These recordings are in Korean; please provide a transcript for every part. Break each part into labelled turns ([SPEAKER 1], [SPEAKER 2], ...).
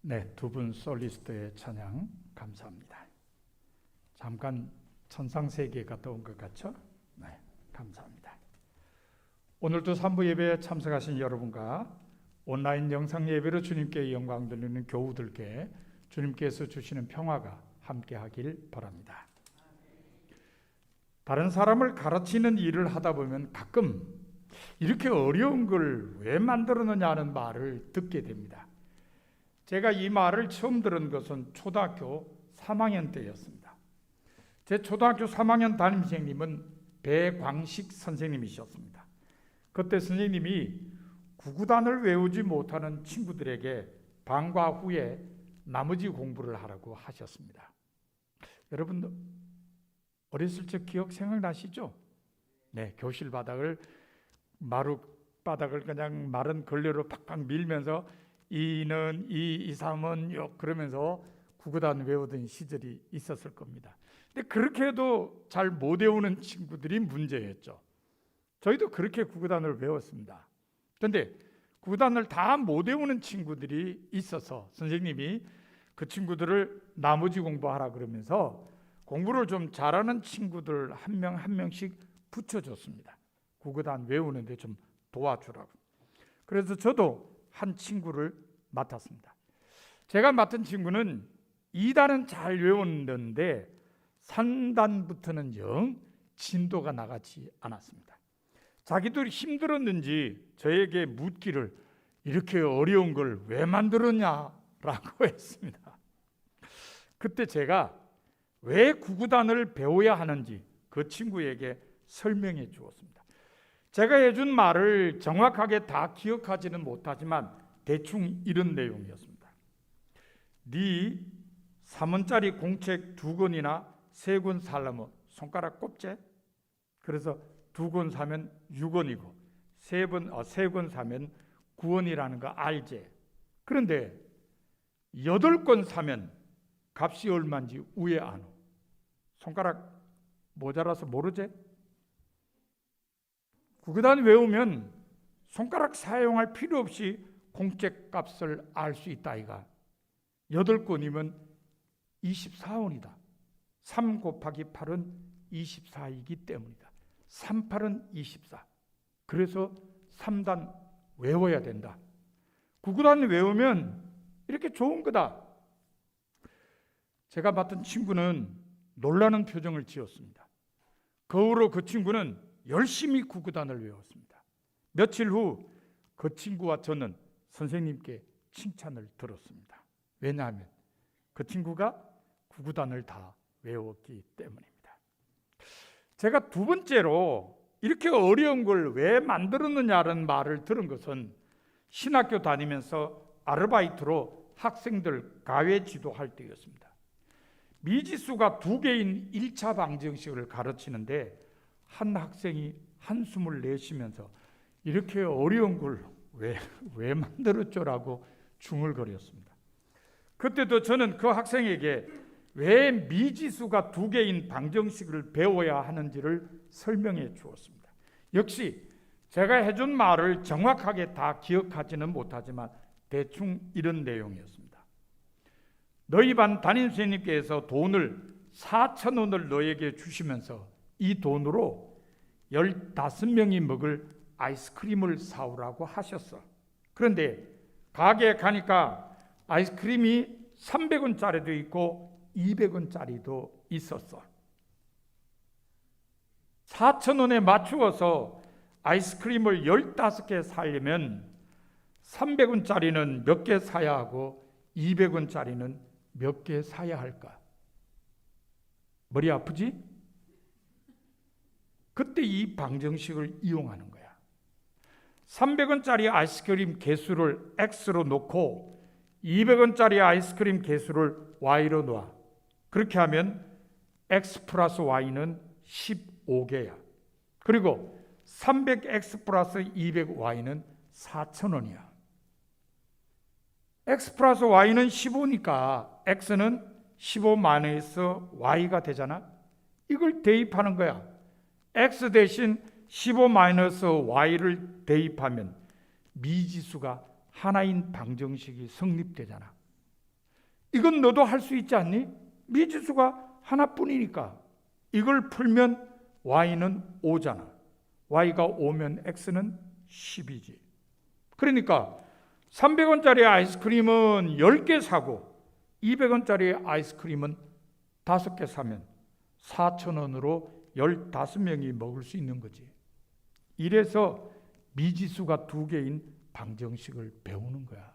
[SPEAKER 1] 네, 두 분 솔리스트의 찬양 감사합니다. 잠깐 천상세계에 갔다 온 것 같죠? 네, 감사합니다. 오늘도 3부 예배에 참석하신 여러분과 온라인 영상 예배로 주님께 영광 돌리는 교우들께 주님께서 주시는 평화가 함께하길 바랍니다. 다른 사람을 가르치는 일을 하다 보면 가끔 이렇게 어려운 걸 왜 만들었느냐 하는 말을 듣게 됩니다. 제가 이 말을 처음 들은 것은 초등학교 3학년 때였습니다. 제 초등학교 3학년 담임선생님은 배광식 선생님이셨습니다. 그때 선생님이 구구단을 외우지 못하는 친구들에게 방과 후에 나머지 공부를 하라고 하셨습니다. 여러분 어렸을 적 기억 생각나시죠? 네, 교실 바닥을 마룻바닥을 그냥 마른 걸레로 팍팍 밀면서 이는 이, 이, 삼은 요 그러면서 구구단 외우던 시절이 있었을 겁니다. 근데 그렇게 해도 잘 못 외우는 친구들이 문제였죠. 저희도 그렇게 구구단을 외웠습니다. 그런데 구구단을 다 못 외우는 친구들이 있어서 선생님이 그 친구들을 나머지 공부하라 그러면서 공부를 좀 잘하는 친구들 한 명 한 명씩 붙여줬습니다. 구구단 외우는데 좀 도와주라고. 그래서 저도 한 친구를 맡았습니다. 제가 맡은 친구는 2단은 잘 외웠는데 3단부터는 영 진도가 나가지 않았습니다. 자기들이 힘들었는지 저에게 묻기를 이렇게 어려운 걸 왜 만들었냐라고 했습니다. 그때 제가 왜 구구단을 배워야 하는지 그 친구에게 설명해 주었습니다. 제가 해준 말을 정확하게 다 기억하지는 못하지만 대충 이런 내용이었습니다. 네 3원짜리 공책 2권이나 3권 살려면 손가락 꼽재? 그래서 2권 사면 6원이고 3권 사면 9원이라는 거 알지? 그런데 8권 사면 값이 얼마인지 우에 안 오. 손가락 모자라서 모르지? 구구단 외우면 손가락 사용할 필요 없이 공책 값을 알 수 있다 이가. 8권이면 24원이다. 3 곱하기 8은 24이기 때문이다. 3, 8은 24. 그래서 3단 외워야 된다. 구구단 외우면 이렇게 좋은 거다. 제가 맡은 친구는 놀라는 표정을 지었습니다. 그 후로 그 친구는 열심히 구구단을 외웠습니다. 며칠 후 그 친구와 저는 선생님께 칭찬을 들었습니다. 왜냐하면 그 친구가 구구단을 다 외웠기 때문입니다. 제가 두 번째로 이렇게 어려운 걸 왜 만들었느냐는 말을 들은 것은 신학교 다니면서 아르바이트로 학생들 가외 지도할 때였습니다. 미지수가 2개인 1차 방정식을 가르치는데 한 학생이 한숨을 내쉬면서 이렇게 어려운 걸 왜 만들었죠라고 중얼거렸습니다. 그때도 저는 그 학생에게 왜 미지수가 2개인 방정식을 배워야 하는지를 설명해 주었습니다. 역시 제가 해준 말을 정확하게 다 기억하지는 못하지만 대충 이런 내용이었습니다. 너희 반 담임선생님께서 돈을 4,000원을 너에게 주시면서 이 돈으로 15명이 먹을 아이스크림을 사오라고 하셨어. 그런데 가게에 가니까 아이스크림이 300원짜리도 있고 200원짜리도 있었어. 4,000원에 맞추어서 아이스크림을 15개 사려면 300원짜리는 몇 개 사야 하고 200원짜리는 몇 개 사야 할까? 머리 아프지? 그때 이 방정식을 이용하는 거야. 300원짜리 아이스크림 개수를 X로 놓고 200원짜리 아이스크림 개수를 Y로 놔. 그렇게 하면 X 플러스 Y는 15개야. 그리고 300X 플러스 200Y는 4,000원이야. X 플러스 Y는 15니까 X는 15 마이너스 Y가 되잖아. 이걸 대입하는 거야. X 대신 15 마이너스 Y를 대입하면 미지수가 하나인 방정식이 성립되잖아. 이건 너도 할 수 있지 않니? 미지수가 하나뿐이니까. 이걸 풀면 y는 5잖아. y가 5면 x는 10이지. 그러니까 300원짜리 아이스크림은 10개 사고 200원짜리 아이스크림은 5개 사면 4,000원으로 15명이 먹을 수 있는 거지. 이래서 미지수가 2개인 방정식을 배우는 거야.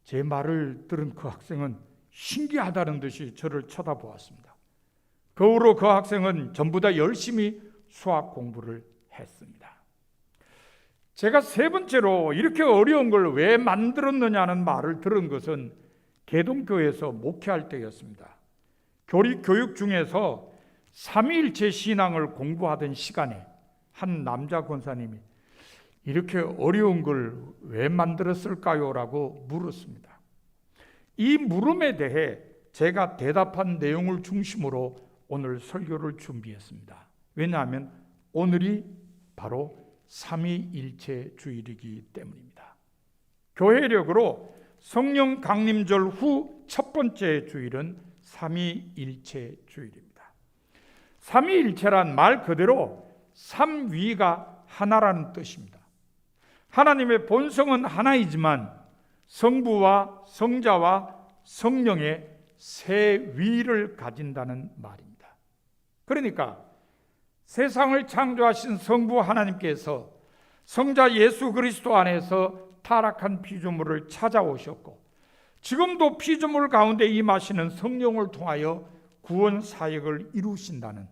[SPEAKER 1] 제 말을 들은 그 학생은 신기하다는 듯이 저를 쳐다보았습니다. 그 후로 그 학생은 전부 다 열심히 수학 공부를 했습니다. 제가 세 번째로 이렇게 어려운 걸 왜 만들었느냐는 말을 들은 것은 개동교회에서 목회할 때였습니다. 교육 중에서 삼위일체 신앙을 공부하던 시간에 한 남자 권사님이 이렇게 어려운 걸 왜 만들었을까요? 라고 물었습니다. 이 물음에 대해 제가 대답한 내용을 중심으로 오늘 설교를 준비했습니다. 왜냐하면 오늘이 바로 삼위일체 주일이기 때문입니다. 교회력으로 성령 강림절 후 첫 번째 주일은 삼위일체 주일입니다. 삼위일체란 말 그대로 삼위가 하나라는 뜻입니다. 하나님의 본성은 하나이지만 성부와 성자와 성령의 세 위를 가진다는 말입니다. 그러니까 세상을 창조하신 성부 하나님께서 성자 예수 그리스도 안에서 타락한 피조물을 찾아오셨고 지금도 피조물 가운데 임하시는 성령을 통하여 구원 사역을 이루신다는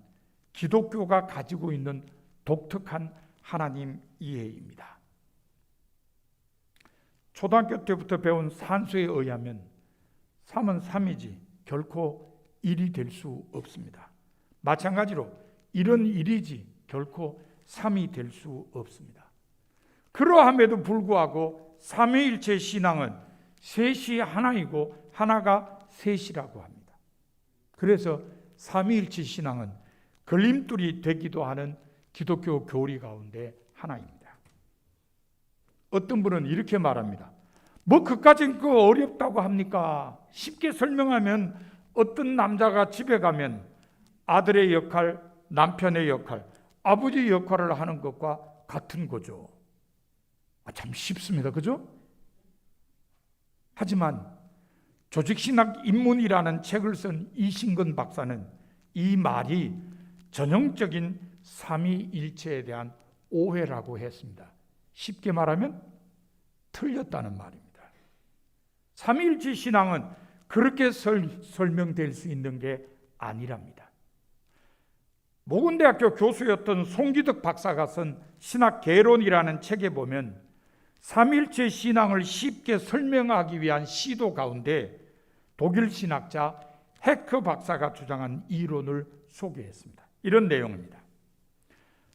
[SPEAKER 1] 기독교가 가지고 있는 독특한 하나님 이해입니다. 초등학교 때부터 배운 산수에 의하면 3은 3이지 결코 1이 될 수 없습니다. 마찬가지로 1은 1이지 결코 3이 될 수 없습니다. 그러함에도 불구하고 삼위일체 신앙은 셋이 하나이고 하나가 셋이라고 합니다. 그래서 삼위일체 신앙은 걸림돌이 되기도 하는 기독교 교리 가운데 하나입니다. 어떤 분은 이렇게 말합니다. 뭐 그까진 그 어렵다고 합니까? 쉽게 설명하면 어떤 남자가 집에 가면 아들의 역할, 남편의 역할, 아버지 역할을 하는 것과 같은 거죠. 참 쉽습니다. 그죠? 하지만 조직신학 입문이라는 책을 쓴 이신근 박사는 이 말이 전형적인 삼위일체에 대한 오해라고 했습니다. 쉽게 말하면 틀렸다는 말입니다. 삼위일체 신앙은 그렇게 설명될 수 있는 게 아니랍니다. 모근대학교 교수였던 송기덕 박사가 쓴 신학개론이라는 책에 보면 삼위일체 신앙을 쉽게 설명하기 위한 시도 가운데 독일 신학자 헤크 박사가 주장한 이론을 소개했습니다. 이런 내용입니다.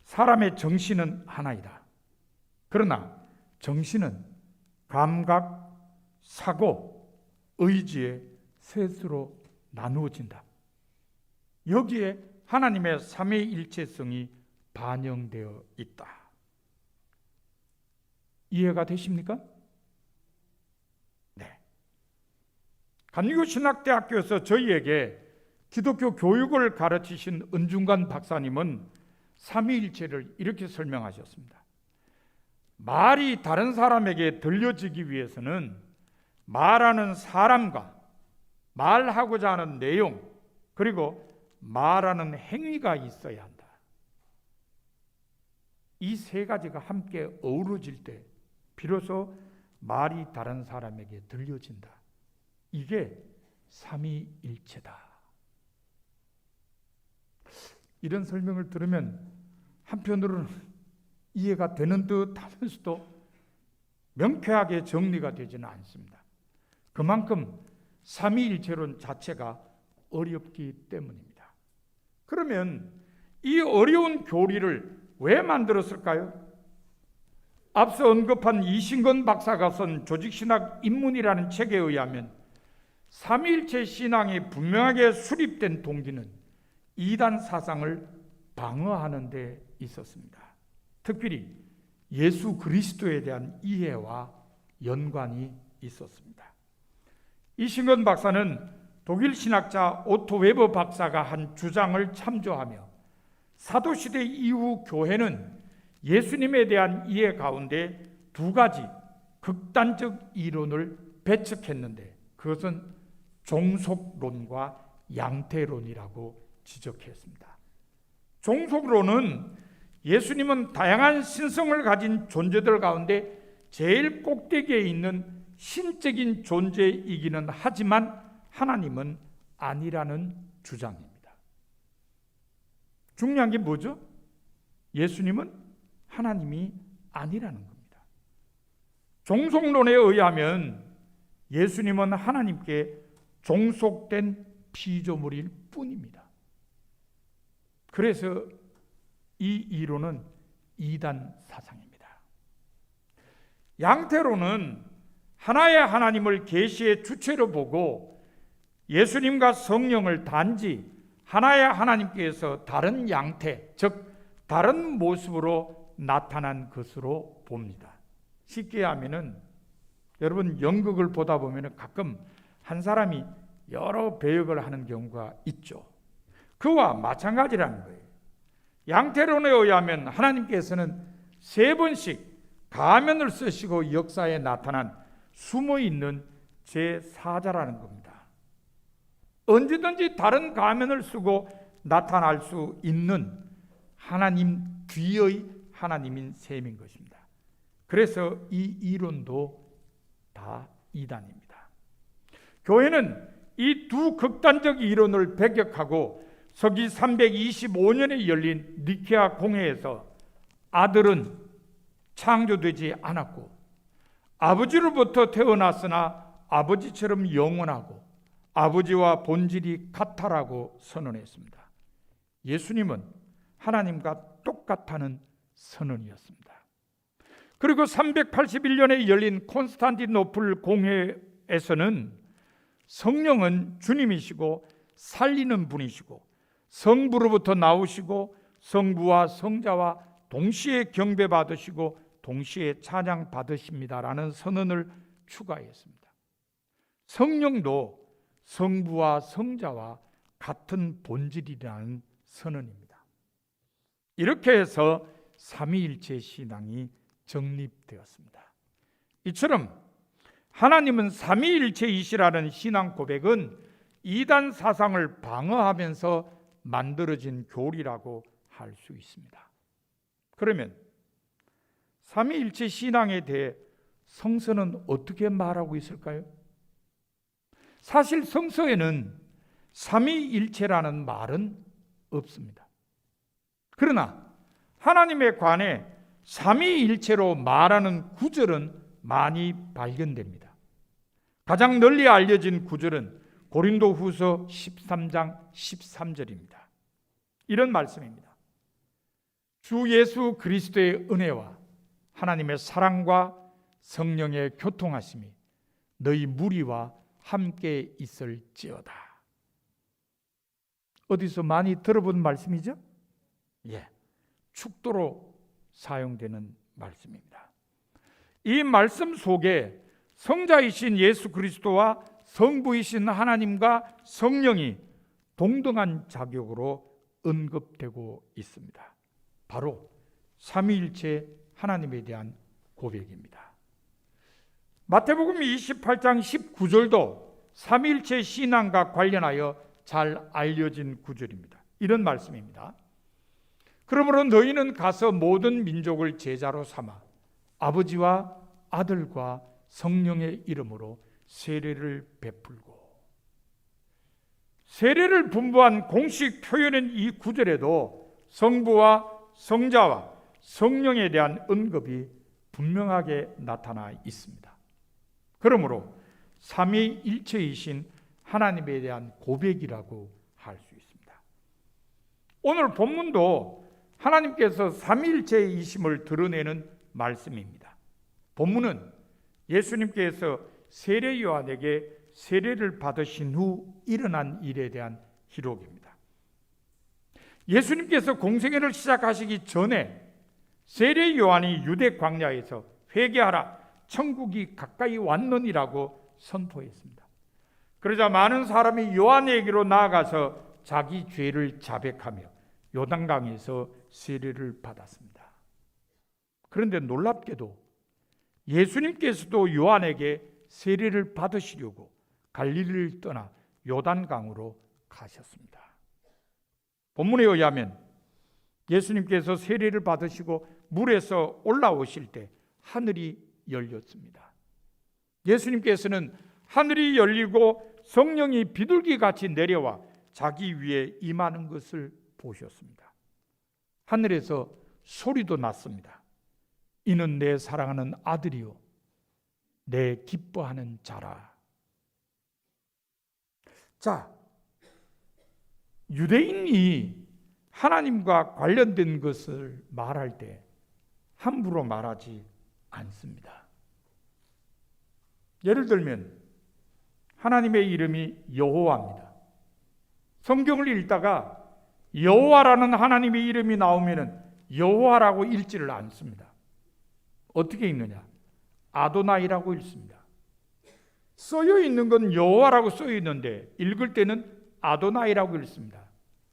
[SPEAKER 1] 사람의 정신은 하나이다. 그러나 정신은 감각, 사고, 의지의 셋으로 나누어진다. 여기에 하나님의 삼위일체성이 반영되어 있다. 이해가 되십니까? 네. 감리교신학대학교에서 저희에게 기독교 교육을 가르치신 은중관 박사님은 삼위일체를 이렇게 설명하셨습니다. 말이 다른 사람에게 들려지기 위해서는 말하는 사람과 말하고자 하는 내용 그리고 말하는 행위가 있어야 한다. 이 세 가지가 함께 어우러질 때 비로소 말이 다른 사람에게 들려진다. 이게 삼위일체다. 이런 설명을 들으면 한편으로는 이해가 되는 듯 하면서도 명쾌하게 정리가 되지는 않습니다. 그만큼 삼위일체론 자체가 어렵기 때문입니다. 그러면 이 어려운 교리를 왜 만들었을까요? 앞서 언급한 이신근 박사가 쓴 조직신학 입문이라는 책에 의하면 삼위일체 신앙이 분명하게 수립된 동기는 이단 사상을 방어하는 데 있었습니다. 특별히 예수 그리스도에 대한 이해와 연관이 있었습니다. 이승건 박사는 독일 신학자 오토 웨버 박사가 한 주장을 참조하며 사도시대 이후 교회는 예수님에 대한 이해 가운데 두 가지 극단적 이론을 배척했는데 그것은 종속론과 양태론이라고 지적했습니다. 종속론은 예수님은 다양한 신성을 가진 존재들 가운데 제일 꼭대기에 있는 신적인 존재이기는 하지만 하나님은 아니라는 주장입니다. 중요한 게 뭐죠? 예수님은 하나님이 아니라는 겁니다. 종속론에 의하면 예수님은 하나님께 종속된 피조물일 뿐입니다. 그래서 이 이론은 이단 사상입니다. 양태론은 하나의 하나님을 계시의 주체로 보고 예수님과 성령을 단지 하나의 하나님께서 다른 양태, 즉 다른 모습으로 나타난 것으로 봅니다. 쉽게 하면은 여러분 연극을 보다 보면 가끔 한 사람이 여러 배역을 하는 경우가 있죠. 그와 마찬가지라는 거예요. 양태론에 의하면 하나님께서는 3번씩 가면을 쓰시고 역사에 나타난 숨어있는 제4자라는 겁니다. 언제든지 다른 가면을 쓰고 나타날 수 있는 하나님 뒤의 하나님인 셈인 것입니다. 그래서 이 이론도 다 이단입니다. 교회는 이 두 극단적 이론을 배격하고 서기 325년에 열린 니케아 공회에서 아들은 창조되지 않았고 아버지로부터 태어났으나 아버지처럼 영원하고 아버지와 본질이 같다라고 선언했습니다. 예수님은 하나님과 똑같다는 선언이었습니다. 그리고 381년에 열린 콘스탄티노플 공회에서는 성령은 주님이시고 살리는 분이시고 성부로부터 나오시고 성부와 성자와 동시에 경배받으시고 동시에 찬양받으십니다라는 선언을 추가했습니다. 성령도 성부와 성자와 같은 본질이라는 선언입니다. 이렇게 해서 삼위일체 신앙이 정립되었습니다. 이처럼 하나님은 삼위일체이시라는 신앙 고백은 이단 사상을 방어하면서 만들어진 교리라고 할 수 있습니다. 그러면 삼위일체 신앙에 대해 성서는 어떻게 말하고 있을까요? 사실 성서에는 삼위일체라는 말은 없습니다. 그러나 하나님에 관해 삼위일체로 말하는 구절은 많이 발견됩니다. 가장 널리 알려진 구절은 고린도후서 13장 13절입니다. 이런 말씀입니다. 주 예수 그리스도의 은혜와 하나님의 사랑과 성령의 교통하심이 너희 무리와 함께 있을지어다. 어디서 많이 들어본 말씀이죠? 예, 축도로 사용되는 말씀입니다. 이 말씀 속에 성자이신 예수 그리스도와 성부이신 하나님과 성령이 동등한 자격으로 언급되고 있습니다. 바로 삼위일체 하나님에 대한 고백입니다. 마태복음 28장 19절도 삼위일체 신앙과 관련하여 잘 알려진 구절입니다. 이런 말씀입니다. 그러므로 너희는 가서 모든 민족을 제자로 삼아 아버지와 아들과 성령의 이름으로 세례를 베풀고, 세례를 분부한 공식 표현인 이 구절에도 성부와 성자와 성령에 대한 언급이 분명하게 나타나 있습니다. 그러므로 삼위일체이신 하나님에 대한 고백이라고 할 수 있습니다. 오늘 본문도 하나님께서 삼위일체이심을 드러내는 말씀입니다. 본문은 예수님께서 세례 요한에게 세례를 받으신 후 일어난 일에 대한 기록입니다. 예수님께서 공생애를 시작하시기 전에 세례 요한이 유대 광야에서 회개하라, 천국이 가까이 왔느니라고 선포했습니다. 그러자 많은 사람이 요한에게로 나아가서 자기 죄를 자백하며 요단강에서 세례를 받았습니다. 그런데 놀랍게도 예수님께서도 요한에게 세례를 받으시려고 갈릴리를 떠나 요단강으로 가셨습니다. 본문에 의하면 예수님께서 세례를 받으시고 물에서 올라오실 때 하늘이 열렸습니다. 예수님께서는 하늘이 열리고 성령이 비둘기같이 내려와 자기 위에 임하는 것을 보셨습니다. 하늘에서 소리도 났습니다. 이는 내 사랑하는 아들이요 내 기뻐하는 자라. 자, 유대인이 하나님과 관련된 것을 말할 때 함부로 말하지 않습니다. 예를 들면 하나님의 이름이 여호와입니다. 성경을 읽다가 여호와라는 하나님의 이름이 나오면은 여호와라고 읽지를 않습니다. 어떻게 읽느냐? 아도나이라고 읽습니다. 써여 있는 건 여호와라고 써여 있는데 읽을 때는 아도나이라고 읽습니다.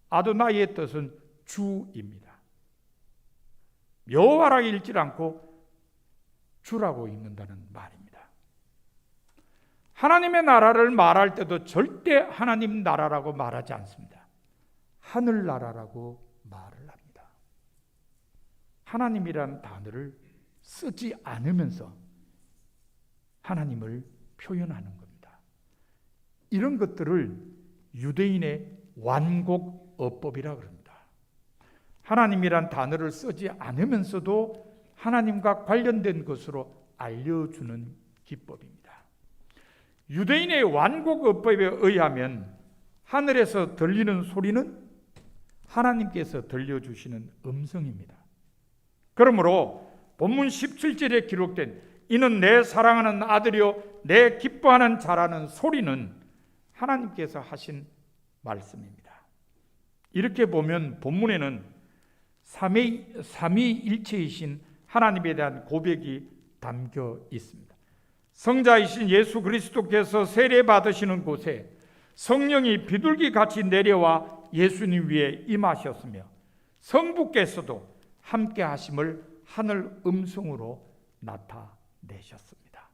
[SPEAKER 1] 아도나이의 뜻은 주입니다. 여호와라고 읽지 않고 주라고 읽는다는 말입니다. 하나님의 나라를 말할 때도 절대 하나님 나라라고 말하지 않습니다. 하늘나라라고 말을 합니다. 하나님이라는 단어를 쓰지 않으면서 하나님을 표현하는 겁니다. 이런 것들을 유대인의 완곡어법이라고 합니다. 하나님이란 단어를 쓰지 않으면서도 하나님과 관련된 것으로 알려주는 기법입니다. 유대인의 완곡어법에 의하면 하늘에서 들리는 소리는 하나님께서 들려주시는 음성입니다. 그러므로 본문 17절에 기록된 이는 내 사랑하는 아들이요 내 기뻐하는 자라는 소리는 하나님께서 하신 말씀입니다. 이렇게 보면 본문에는 삼위일체이신 하나님에 대한 고백이 담겨 있습니다. 성자이신 예수 그리스도께서 세례 받으시는 곳에 성령이 비둘기같이 내려와 예수님 위에 임하셨으며 성부께서도 함께 하심을 하늘 음성으로 나타내셨습니다.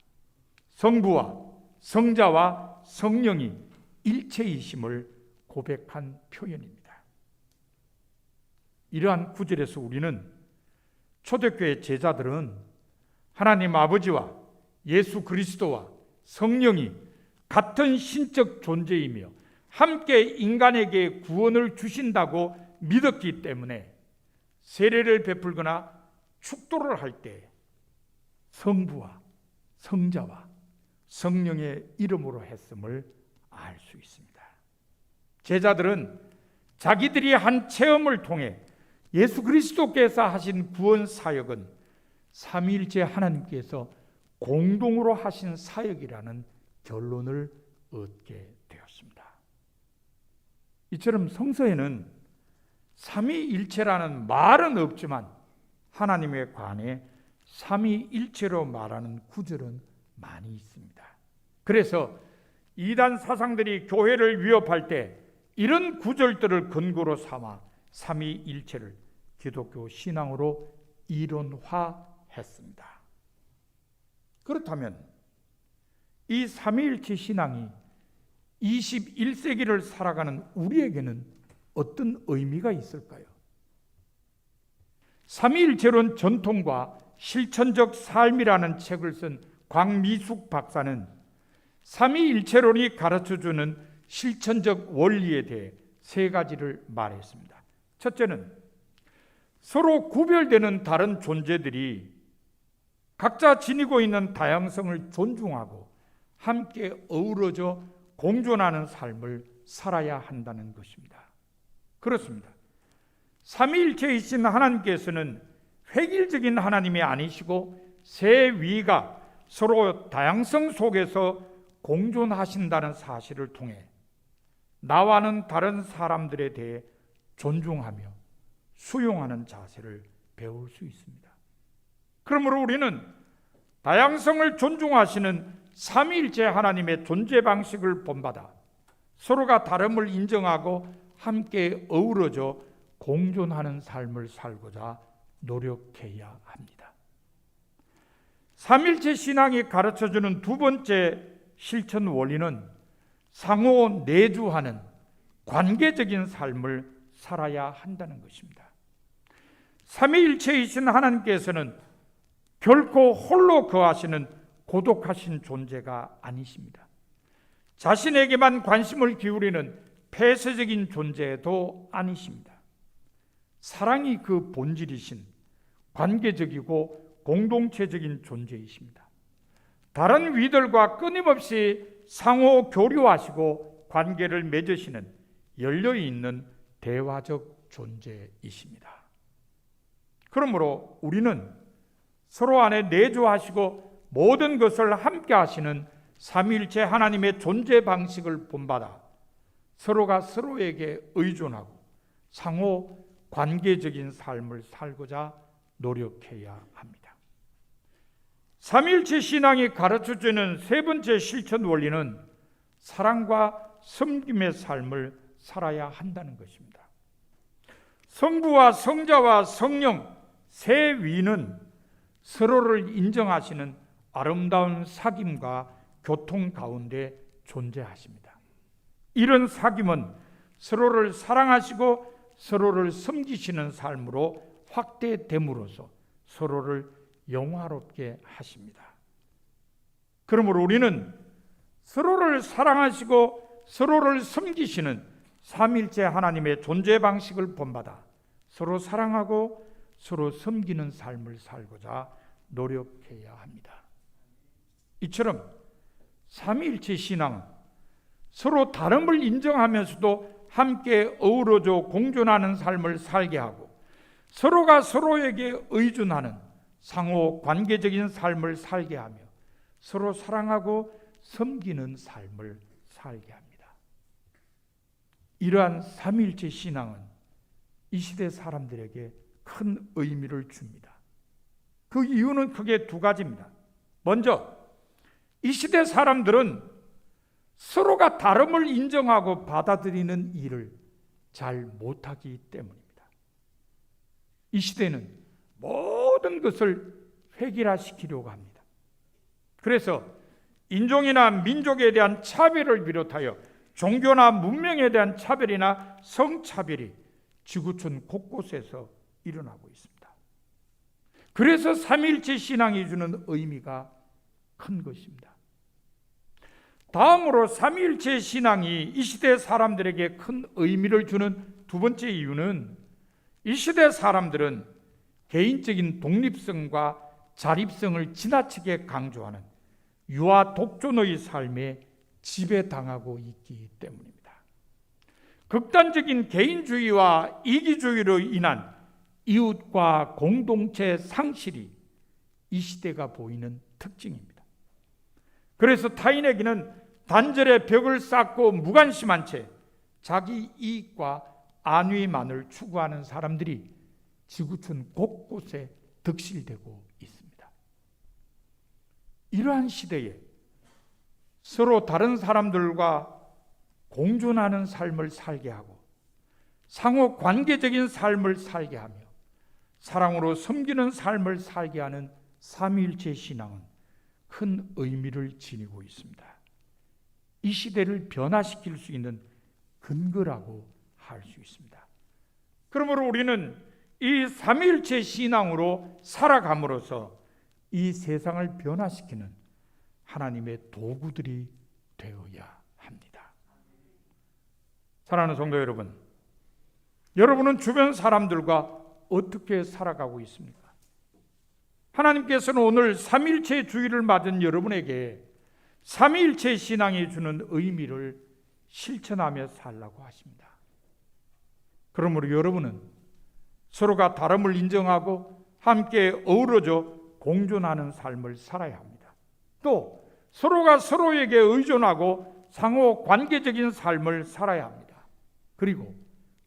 [SPEAKER 1] 성부와 성자와 성령이 일체이심을 고백한 표현입니다. 이러한 구절에서 우리는 초대교회 제자들은 하나님 아버지와 예수 그리스도와 성령이 같은 신적 존재이며 함께 인간에게 구원을 주신다고 믿었기 때문에 세례를 베풀거나 축도를 할 때 성부와 성자와 성령의 이름으로 했음을 알 수 있습니다. 제자들은 자기들이 한 체험을 통해 예수 그리스도께서 하신 구원 사역은 삼위일체 하나님께서 공동으로 하신 사역이라는 결론을 얻게 되었습니다. 이처럼 성서에는 삼위일체라는 말은 없지만 하나님에 관해 삼위일체로 말하는 구절은 많이 있습니다. 그래서 이단 사상들이 교회를 위협할 때 이런 구절들을 근거로 삼아 삼위일체를 기독교 신앙으로 이론화했습니다. 그렇다면 이 삼위일체 신앙이 21세기를 살아가는 우리에게는 어떤 의미가 있을까요? 삼위일체론 전통과 실천적 삶이라는 책을 쓴 광미숙 박사는 삼위일체론이 가르쳐주는 실천적 원리에 대해 세 가지를 말했습니다. 첫째는 서로 구별되는 다른 존재들이 각자 지니고 있는 다양성을 존중하고 함께 어우러져 공존하는 삶을 살아야 한다는 것입니다. 그렇습니다. 삼위일체이신 하나님께서는 획일적인 하나님이 아니시고 세 위가 서로 다양성 속에서 공존하신다는 사실을 통해 나와는 다른 사람들에 대해 존중하며 수용하는 자세를 배울 수 있습니다. 그러므로 우리는 다양성을 존중하시는 삼위일체 하나님의 존재 방식을 본받아 서로가 다름을 인정하고 함께 어우러져 공존하는 삶을 살고자 노력해야 합니다. 삼위일체 신앙이 가르쳐주는 두 번째 실천 원리는 상호 내주하는 관계적인 삶을 살아야 한다는 것입니다. 삼위일체이신 하나님께서는 결코 홀로 거하시는 고독하신 존재가 아니십니다. 자신에게만 관심을 기울이는 폐쇄적인 존재도 아니십니다. 사랑이 그 본질이신 관계적이고 공동체적인 존재이십니다. 다른 위들과 끊임없이 상호 교류하시고 관계를 맺으시는 열려있는 대화적 존재이십니다. 그러므로 우리는 서로 안에 내주하시고 모든 것을 함께 하시는 삼위일체 하나님의 존재 방식을 본받아 서로가 서로에게 의존하고 상호 관계적인 삶을 살고자 노력해야 합니다. 삼위일체 신앙이 가르쳐주는 세 번째 실천 원리는 사랑과 섬김의 삶을 살아야 한다는 것입니다. 성부와 성자와 성령 세 위는 서로를 인정하시는 아름다운 사귐과 교통 가운데 존재하십니다. 이런 사귐은 서로를 사랑하시고 서로를 섬기시는 삶으로 확대됨으로써 서로를 영화롭게 하십니다. 그러므로 우리는 서로를 사랑하시고 서로를 섬기시는 삼위일체 하나님의 존재 방식을 본받아 서로 사랑하고 서로 섬기는 삶을 살고자 노력해야 합니다. 이처럼 삼위일체 신앙은 서로 다름을 인정하면서도 함께 어우러져 공존하는 삶을 살게 하고 서로가 서로에게 의존하는 상호 관계적인 삶을 살게 하며 서로 사랑하고 섬기는 삶을 살게 합니다. 이러한 삼위일체 신앙은 이 시대 사람들에게 큰 의미를 줍니다. 그 이유는 크게 두 가지입니다. 먼저 이 시대 사람들은 서로가 다름을 인정하고 받아들이는 일을 잘 못하기 때문입니다. 이 시대는 모든 것을 획일화시키려고 합니다. 그래서 인종이나 민족에 대한 차별을 비롯하여 종교나 문명에 대한 차별이나 성차별이 지구촌 곳곳에서 일어나고 있습니다. 그래서 삼위일체 신앙이 주는 의미가 큰 것입니다. 다음으로 삼위일체 신앙이 이 시대 사람들에게 큰 의미를 주는 두 번째 이유는 이 시대 사람들은 개인적인 독립성과 자립성을 지나치게 강조하는 유아 독존의 삶에 지배당하고 있기 때문입니다. 극단적인 개인주의와 이기주의로 인한 이웃과 공동체 상실이 이 시대가 보이는 특징입니다. 그래서 타인에게는 단절의 벽을 쌓고 무관심한 채 자기 이익과 안위만을 추구하는 사람들이 지구촌 곳곳에 득실되고 있습니다. 이러한 시대에 서로 다른 사람들과 공존하는 삶을 살게 하고 상호 관계적인 삶을 살게 하며 사랑으로 섬기는 삶을 살게 하는 삼위일체 신앙은 큰 의미를 지니고 있습니다. 이 시대를 변화시킬 수 있는 근거라고 할 수 있습니다. 그러므로 우리는 이 삼위일체 신앙으로 살아감으로써 이 세상을 변화시키는 하나님의 도구들이 되어야 합니다. 사랑하는 성도 여러분, 여러분은 주변 사람들과 어떻게 살아가고 있습니까? 하나님께서는 오늘 삼위일체 주의를 맞은 여러분에게 삼위일체 신앙이 주는 의미를 실천하며 살라고 하십니다. 그러므로 여러분은 서로가 다름을 인정하고 함께 어우러져 공존하는 삶을 살아야 합니다. 또 서로가 서로에게 의존하고 상호 관계적인 삶을 살아야 합니다. 그리고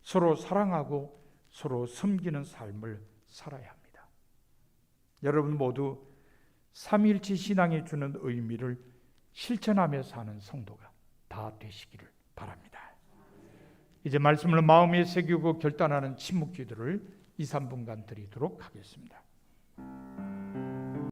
[SPEAKER 1] 서로 사랑하고 서로 섬기는 삶을 살아야 합니다. 여러분 모두 삼위일체 신앙이 주는 의미를 실천하며 사는 성도가 다 되시기를 바랍니다. 이제 말씀을 마음에 새기고 결단하는 침묵 기도를 2, 3분간 드리도록 하겠습니다.